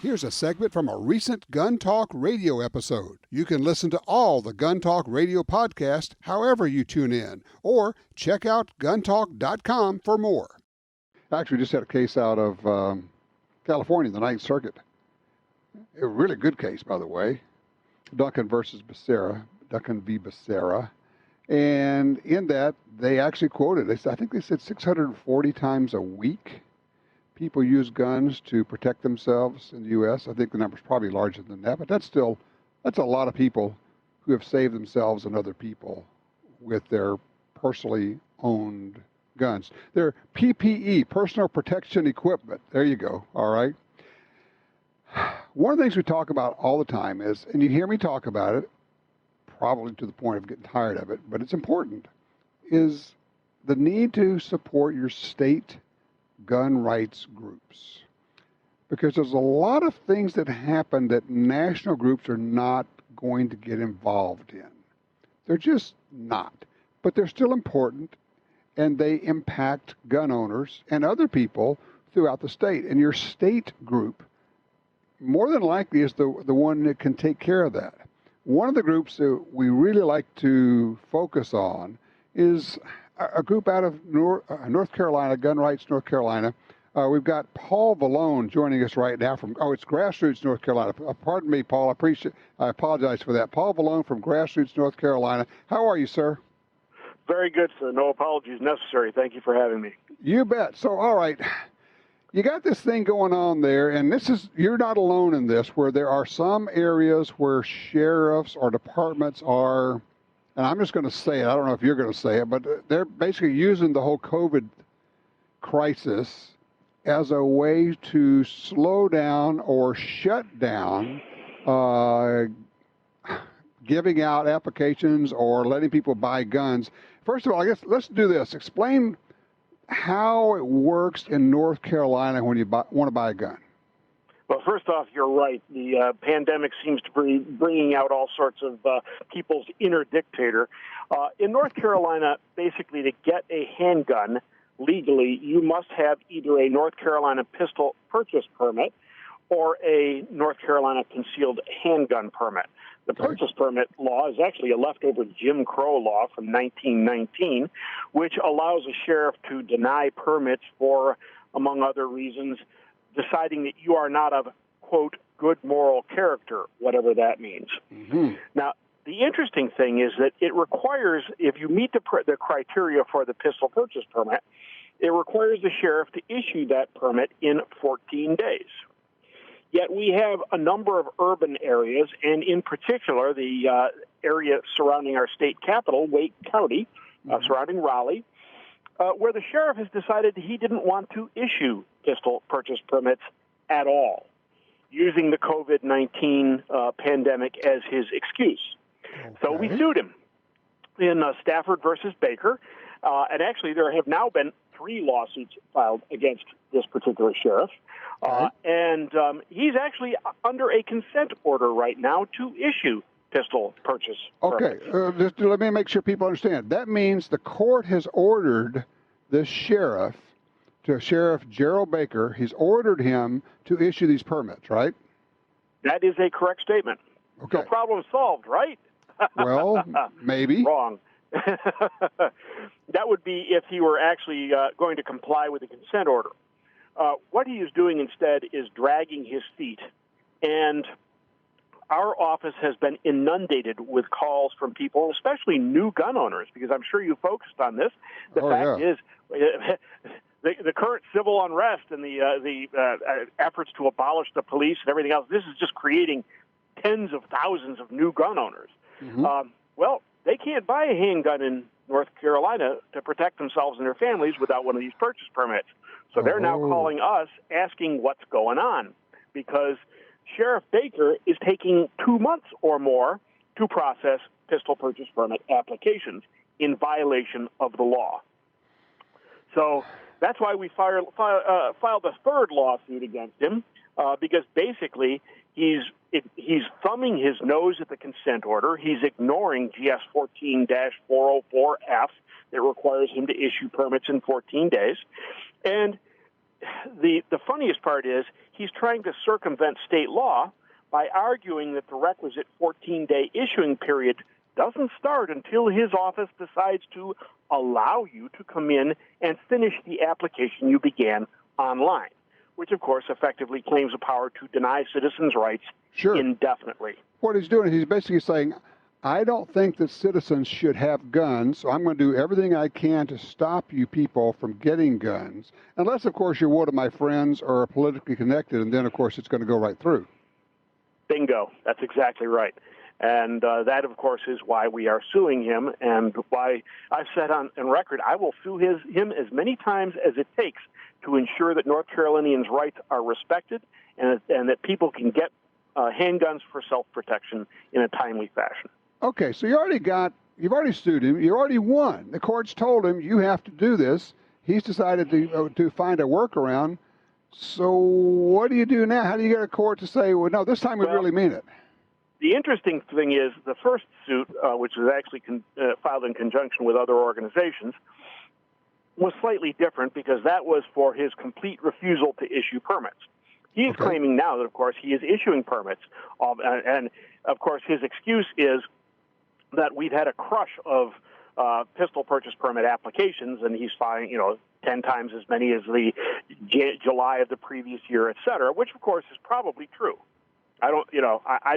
Here's a segment from a recent Gun Talk radio episode. You can listen to all the Gun Talk radio podcasts however you tune in, or check out guntalk.com for more. Actually, we just had a case out of California, the Ninth Circuit. A really good case, by the way. Duncan versus Becerra, Duncan v. Becerra. And in that, they actually quoted, I think they said 640 times a week people use guns to protect themselves in the U.S. I think the number's probably larger than that, but that's a lot of people who have saved themselves and other people with their personally owned guns. They're PPE, personal protection equipment. There you go, all right? One of the things we talk about all the time is, and you hear me talk about it, probably to the point of getting tired of it, but it's important, is the need to support your state gun rights groups. Because there's a lot of things that happen that national groups are not going to get involved in. They're just not. But they're still important, and they impact gun owners and other people throughout the state. And your state group, more than likely, is the one that can take care of that. One of the groups that we really like to focus on is a group out of North Carolina, Gun Rights North Carolina. We've got Paul Valone joining us right now from, it's Grassroots North Carolina. Pardon me, Paul, I apologize for that. Paul Valone from Grassroots North Carolina. How are you, sir? Very good, sir. No apologies necessary. Thank you for having me. You bet. So, all right. You got this thing going on there, and you're not alone in this, where there are some areas where sheriffs or departments are, and I'm just going to say it, I don't know if you're going to say it, but they're basically using the whole COVID crisis as a way to slow down or shut down giving out applications or letting people buy guns. First of all, I guess let's do this. Explain how it works in North Carolina when you want to buy a gun. Well, first off, you're right. The pandemic seems to be bringing out all sorts of people's inner dictator. In North Carolina, basically, to get a handgun legally, you must have either a North Carolina pistol purchase permit or a North Carolina concealed handgun permit. The purchase permit law is actually a leftover Jim Crow law from 1919, which allows a sheriff to deny permits for, among other reasons, deciding that you are not of, quote, good moral character, whatever that means. Mm-hmm. Now, the interesting thing is that it requires, if you meet the criteria for the pistol purchase permit, it requires the sheriff to issue that permit in 14 days. Yet we have a number of urban areas, and in particular, the area surrounding our state capital, Wake County, surrounding Raleigh, where the sheriff has decided he didn't want to issue pistol purchase permits at all, using the COVID-19 pandemic as his excuse. Okay. So we sued him in Stafford versus Baker, and actually there have now been 3 lawsuits filed against this particular sheriff. And he's actually under a consent order right now to issue pistol purchase permits. Just let me make sure people understand. That means the court has ordered the sheriff, Sheriff Gerald Baker, he's ordered him to issue these permits, right? That is a correct statement. Okay. So problem solved, right? Well, maybe. Wrong. That would be if he were actually going to comply with the consent order. What he is doing instead is dragging his feet, and our office has been inundated with calls from people, especially new gun owners, because I'm sure you focused on this. The fact is, the current civil unrest and the efforts to abolish the police and everything else, this is just creating tens of thousands of new gun owners. Mm-hmm. Well, they can't buy a handgun in North Carolina to protect themselves and their families without one of these purchase permits. So they're now calling us asking what's going on, because Sheriff Baker is taking 2 months or more to process pistol purchase permit applications in violation of the law. So that's why we filed a third lawsuit against him, because basically he's thumbing his nose at the consent order. He's ignoring GS 14-404F that requires him to issue permits in 14 days. And the funniest part is he's trying to circumvent state law by arguing that the requisite 14-day issuing period doesn't start until his office decides to allow you to come in and finish the application you began online, which, of course, effectively claims the power to deny citizens' rights indefinitely. What he's doing is he's basically saying, I don't think that citizens should have guns, so I'm going to do everything I can to stop you people from getting guns, unless, of course, you're one of my friends or are politically connected, and then, of course, it's going to go right through. Bingo. That's exactly right. And that, of course, is why we are suing him, and why I've said on record I will sue him as many times as it takes to ensure that North Carolinians' rights are respected and that people can get handguns for self-protection in a timely fashion. Okay, so you've already sued him, you already won. The court's told him you have to do this. He's decided to find a workaround. So what do you do now? How do you get a court to say, well, no, this time we really mean it? The interesting thing is the first suit, which was actually filed in conjunction with other organizations, was slightly different because that was for his complete refusal to issue permits. He is claiming now that, of course, he is issuing permits. And, of course, his excuse is that we've had a crush of pistol purchase permit applications, and he's filing, 10 times as many as the July of the previous year, et cetera, which, of course, is probably true. I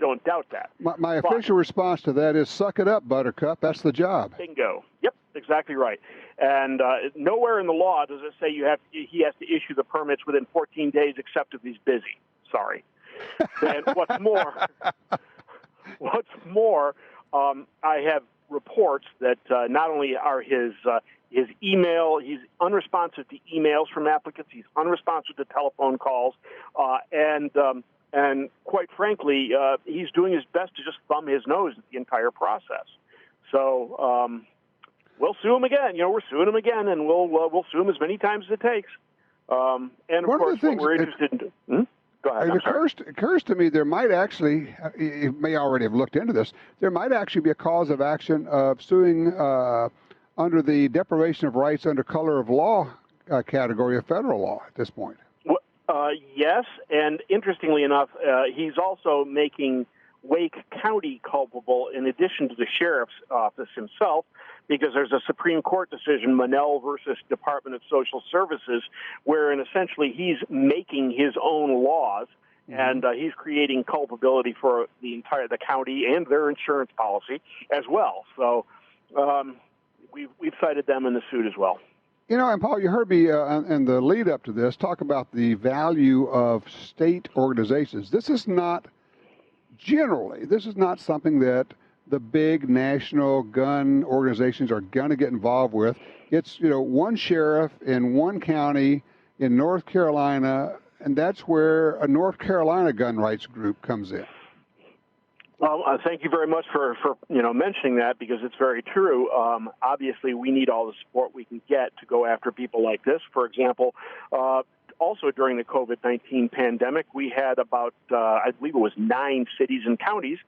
don't doubt that. My official response to that is, suck it up, Buttercup. That's the job. Bingo. Yep, exactly right. And nowhere in the law does it say he has to issue the permits within 14 days, except if he's busy. Sorry. And what's more, I have reports that not only are his email, he's unresponsive to emails from applicants, he's unresponsive to telephone calls, and quite frankly, he's doing his best to just thumb his nose at the entire process. So we'll sue him again. We're suing him again, and we'll sue him as many times as it takes. And of course, what we're interested in. Go ahead. It occurs to me there might actually, you may already have looked into this, there might actually be a cause of action of suing under the deprivation of rights under color of law category of federal law at this point. Yes, and interestingly enough, he's also making Wake County culpable in addition to the sheriff's office himself, because there's a Supreme Court decision, Monell versus Department of Social Services, wherein essentially he's making his own laws, and he's creating culpability for the county and their insurance policy as well. So we've cited them in the suit as well. And Paul, you heard me in the lead up to this talk about the value of state organizations. This is not something that the big national gun organizations are going to get involved with. It's, one sheriff in one county in North Carolina, and that's where a North Carolina gun rights group comes in. Well, thank you very much for mentioning that, because it's very true. Obviously, we need all the support we can get to go after people like this. For example, also during the COVID-19 pandemic, we had about, I believe it was 9 cities and counties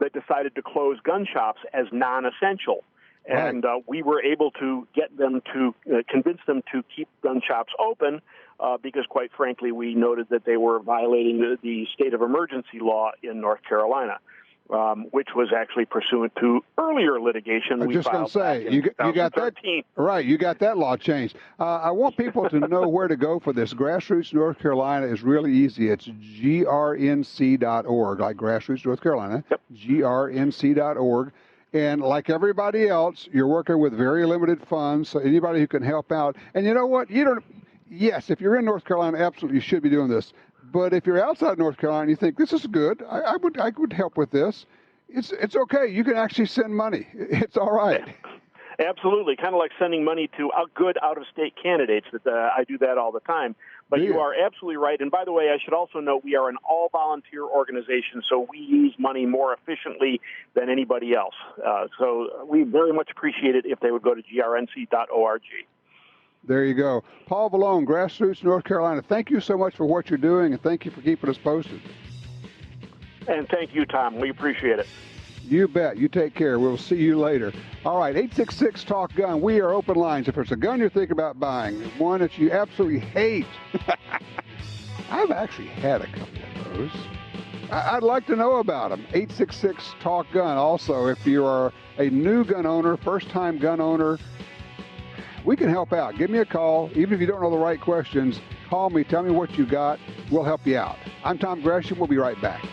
that decided to close gun shops as non-essential. Right. And we were able to get them to convince them to keep gun shops open because, quite frankly, we noted that they were violating the state of emergency law in North Carolina. Which was actually pursuant to earlier litigation. I was just going to say, you got that right. You got that law changed. I want people to know where to go for this. Grassroots North Carolina is really easy. It's grnc.org, like Grassroots North Carolina. Yep. grnc.org. And like everybody else, you're working with very limited funds. So anybody who can help out. And you know what? Yes, if you're in North Carolina, absolutely you should be doing this. But if you're outside North Carolina and you think this is good, I would help with this. It's okay. You can actually send money. It's all right. Yeah, absolutely. Kind of like sending money to good out-of-state candidates. I do that all the time. But you are absolutely right. And by the way, I should also note we are an all-volunteer organization, so we use money more efficiently than anybody else. So we very much appreciate it if they would go to grnc.org. There you go. Paul Valone, Grassroots North Carolina, thank you so much for what you're doing, and thank you for keeping us posted. And thank you, Tom. We appreciate it. You bet. You take care. We'll see you later. All right, 866-TALK-GUN. We are open lines. If there's a gun you're thinking about buying, one that you absolutely hate. I've actually had a couple of those. I'd like to know about them. 866-TALK-GUN. Also, if you are a new gun owner, first-time gun owner, we can help out. Give me a call. Even if you don't know the right questions, call me. Tell me what you got. We'll help you out. I'm Tom Gresham. We'll be right back.